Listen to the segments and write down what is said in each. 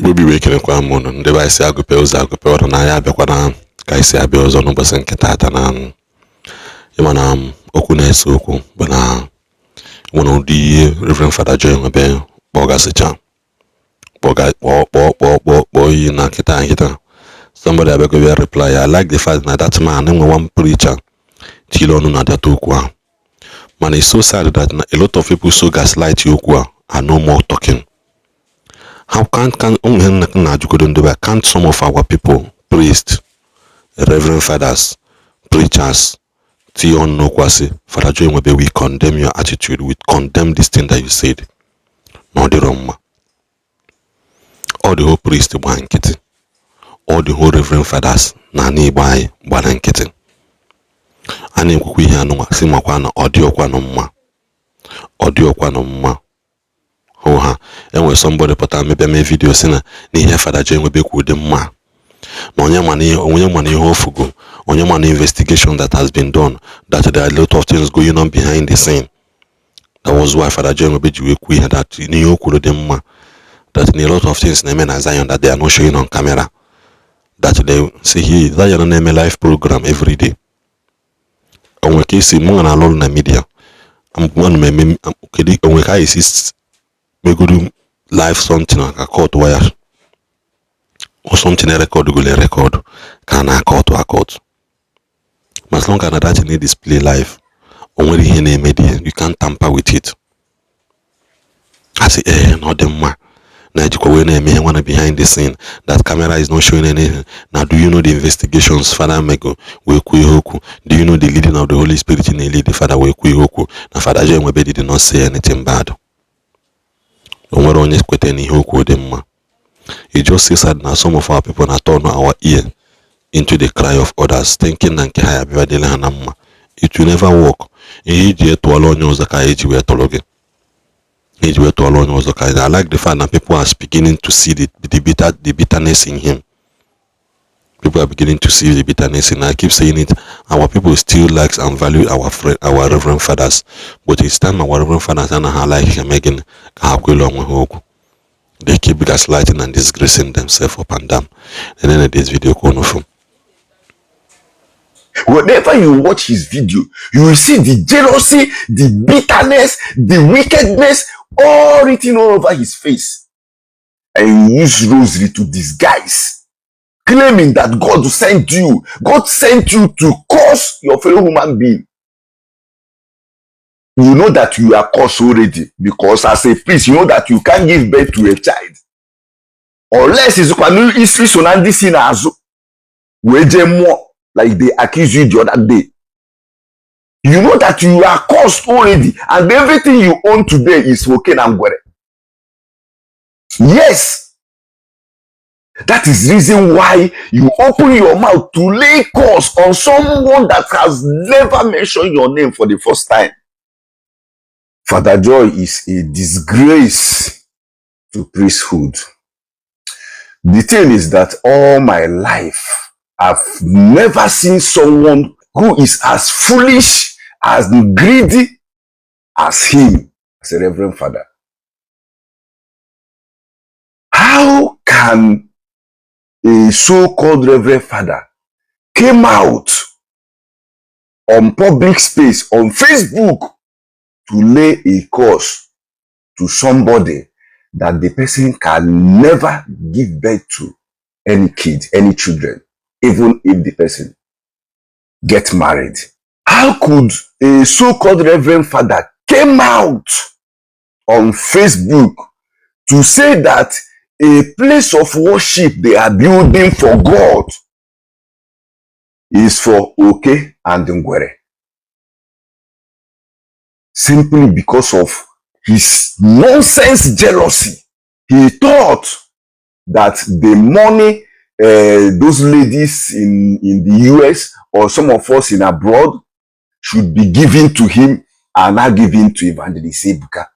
Igbo Wickèd kwa mụnụ ndị be isi agụpe ụzọ agụpe ọrụ na ya abịakwa na ka isi abịa ọzọ n'ụbọchị nke taata na ịma na okwu na-ese okwu bụ na nwere ụdị ihe Reverend Fada Joy Nwebe kpọgasịcha kpọọ iyi na nkịta somebody abịago bịa reply. I like the fact that man enwe one preacher chile ọnụ na data okwu ahụ, mana it's so sad that a lot of people so gaslight okwu a are no more talking. How can't some of our people, priests, reverend fathers, preachers, Tion no kwasi, Father Joy Nwebe, we condemn your attitude, we condemn this thing that you said. No the wrong. All the whole priests blanketi, all the whole reverend fathers, nani by blanketi. Ani kukui hanu sima kwana audio kwa no mma. Oha, and when somebody put on maybe a video sinner, near Father Joy Nwebe with the ma. On your money hofugo, on your money investigation that has been done, that there are a lot of things going on behind the scene. That was why Father Joy Nwebe we had that new ma, that in a lot of things in Zion that they are not showing on camera. That they see here that you name a live program every day. And we can see more than alone in the media. I'm one me we go do live something like a court wire or something a record can a court. As long as that need display live only in a media, you can't tamper with it. I say not them ma. Now wanna behind the scene. That camera is not showing anything. Now do you know the investigations Father Mego we hoku? Do you know the leading of the Holy Spirit in the lead Father we hoku? Now Father Joy Nwebe did not say anything bad. It just says that now some of our people are turning our ear into the cry of others, thinking that it will never work. I like the fact that people are beginning to see the bitterness in him. People are beginning to see the bitterness, and I keep saying it. Our people still likes and value our reverend fathers, but it's time our reverend fathers and like him again. They keep gaslighting and disgracing themselves up and down. And then this video going from. Whenever you watch his video, you will see the jealousy, the bitterness, the wickedness, all written all over his face. And he used rosary to disguise, claiming that God sent you. God sent you to curse your fellow human being. You know that you are cursed already, because as a priest, you know that you can't give birth to a child. Unless it's like they accused you the other day. You know that you are cursed already, and everything you own today is Woken and Gwere. Yes. That is the reason why you open your mouth to lay curse on someone that has never mentioned your name for the first time. Father Joy is a disgrace to priesthood. The thing is that all my life, I've never seen someone who is as foolish, as greedy as him, as a reverend father. How can a so-called reverend father came out on public space, on Facebook, to lay a curse to somebody that the person can never give birth to any kid, any children, even if the person get married? How could a so-called reverend father came out on Facebook to say that a place of worship they are building for God is for Oke and Ngwere? Simply because of his nonsense jealousy. He thought that the money those ladies in the US or some of us in abroad should be given to him and not given to Evangelist Ebuka.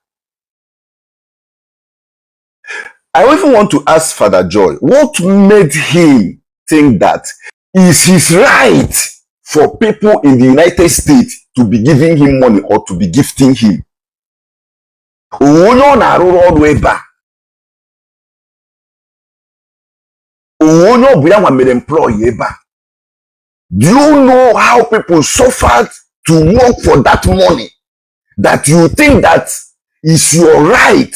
I even want to ask Father Joy, what made him think that is his right for people in the United States to be giving him money or to be gifting him? Do you know how people suffered to work for that money that you think that is your right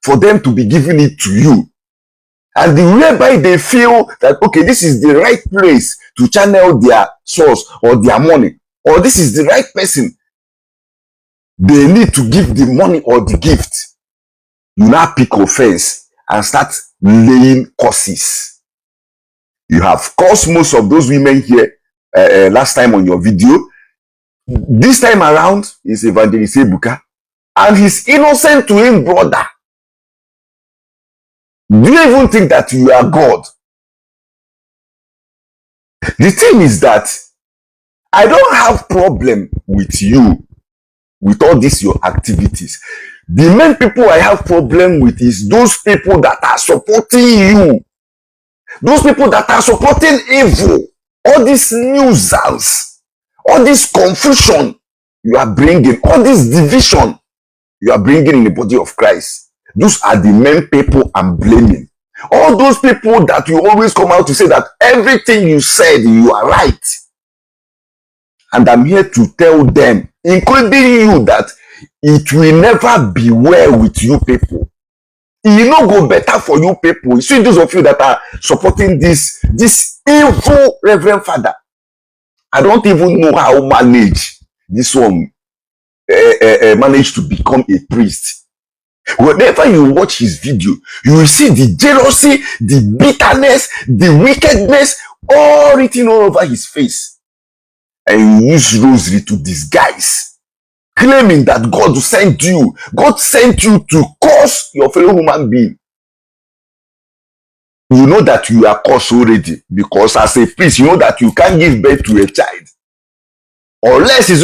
for them to be giving it to you? And the whereby they feel that, okay, this is the right place to channel their source or their money, or this is the right person they need to give the money or the gift. You now pick offense and start laying curses. You have cursed most of those women here last time on your video. This time around is Evangelist Ebuka, and he's innocent to him, brother. Do you even think that you are God? The thing is that I don't have problem with you, with all these your activities. The main people I have problem with is those people that are supporting you. Those people that are supporting evil. All these nuisance, all this confusion you are bringing, all this division you are bringing in the body of Christ. Those are the main people I'm blaming. All those people that you always come out to say that everything you said, you are right. And I'm here to tell them, including you, that it will never be well with you people. It will not go better for you people. You see those of you that are supporting this evil Reverend Father. I don't even know how manage this one managed to become a priest. Whenever you watch his video, you will see the jealousy, the bitterness, the wickedness, all written all over his face. And you use rosary to disguise, claiming that God sent you. God sent you to curse your fellow human being. You know that you are cursed already, because as a priest, you know that you can't give birth to a child. Unless it's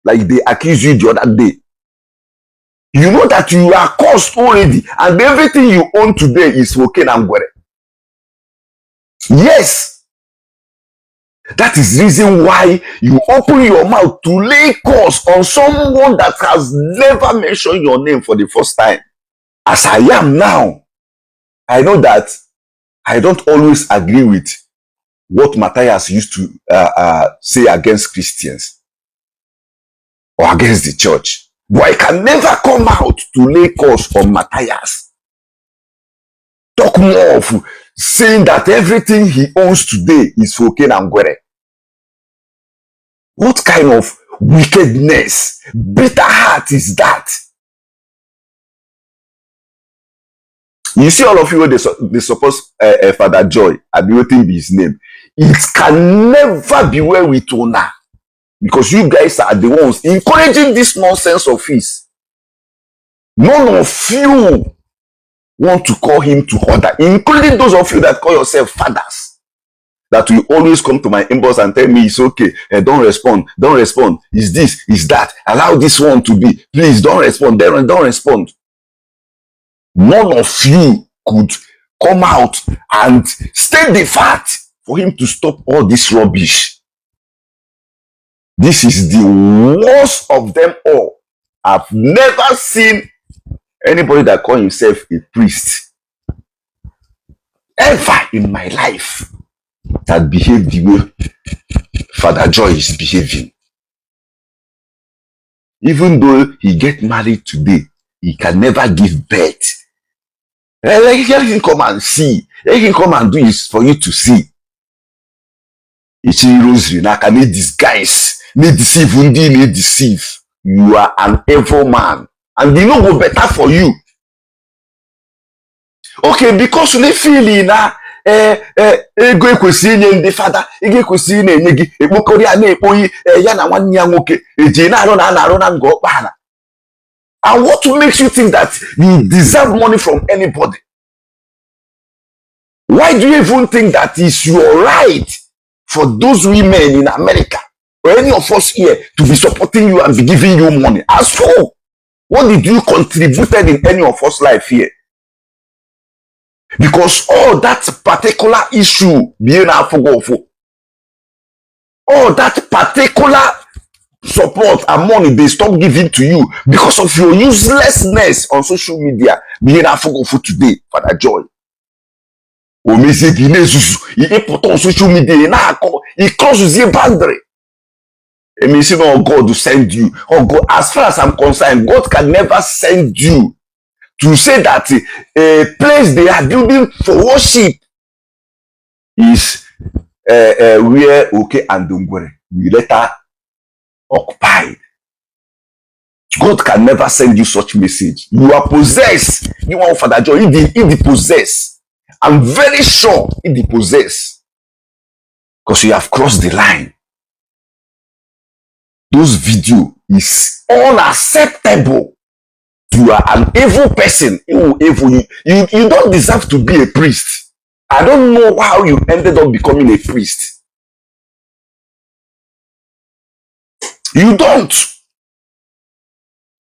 like they accused you the other day. You know that you are cursed already, and everything you own today is Wickèd and Nwebe. Yes. That is the reason why you open your mouth to lay curse on someone that has never mentioned your name for the first time. As I am now, I know that I don't always agree with what Matthias used to say against Christians or against the church. But I can never come out to lay curse on Matthias. Talk more of saying that everything he owns today is Wickèd and Nwebe. What kind of wickedness, bitter heart is that? You see all of you, they suppose Father Joy, I'll be waiting for his name. It can never be well with Una, because you guys are the ones encouraging this nonsense of his. None of you want to call him to order, including those of you that call yourself fathers. That will always come to my inbox and tell me it's okay, don't respond, is this, is that, allow this one to be, please don't respond, don't respond. None of you could come out and state the fact for him to stop all this rubbish. This is the worst of them all. I've never seen anybody that calls himself a priest ever in my life that behaved the way Father Joy is behaving. Even though he get married today, he can never give birth. Let him come and see. Let him come and do it for you to see. It's a rosary. Now can they disguise? They deceive. They deceive. You are an evil man, and they no go better for you. Okay, because you feel na ego ekwesị nye ndị fada, ego ekwesị na-enye gị ekpokọrị a na-ekpoyi ya na nwanne ya nwoke eje na-arụ na nga ọkpana. And what makes you think that you deserve money from anybody? Why do you even think that it's your right for those women in America or any of us here to be supporting you and be giving you money? As for what did you contributed in any of us life here? Because all that particular issue being all that particular support and money they stop giving to you because of your uselessness on social media. Being a for today, Father Joy. He put on social media, he crosses the boundary. It means you know God will send you. Or God, as far as I'm concerned, God can never send you to say that a place they are building for worship is where okay and Dongwere we later occupied. God can never send you such message. You are possessed. You want Father John, in the possess. I'm very sure in the possess. Because you have crossed the line. Those video is unacceptable. You are an evil person. You don't deserve to be a priest. I don't know how you ended up becoming a priest. You don't.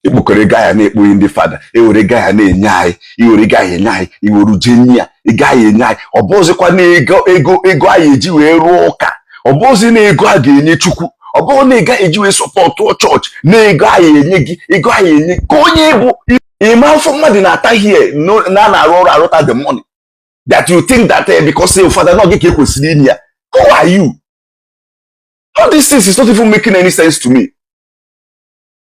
Ibukore guy na ekpo ndị fada ewere guy na enyai iwere guy enyai iwere jenia guy enyai obozikwa na ego ayi eji wee ruo ụka obozi na ego a ga-enye chukwu obo na ego eji wee support church na ego ayi enye gi ego ayi enye ka onye bụ ima for mmadụ na ata here no na arụ arụta the money that you think that because say father no get kwesịrị inye ya. Who are you? All these things is not even making any sense to me.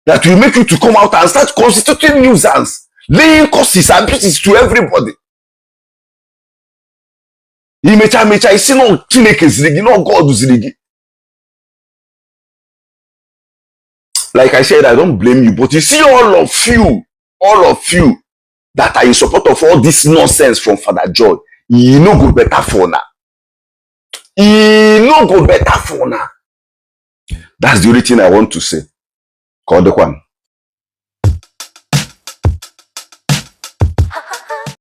That will make you to come out and start constituting nuisance, laying causes, abuses to everybody. Imecha isi no Chineke zirigi, no God zirigi. Like I said, I don't blame you, but you see all of you that are in support of all this nonsense from Father Joy, you no go better for now. You no go better for now. That's the only thing I want to say. Call the one.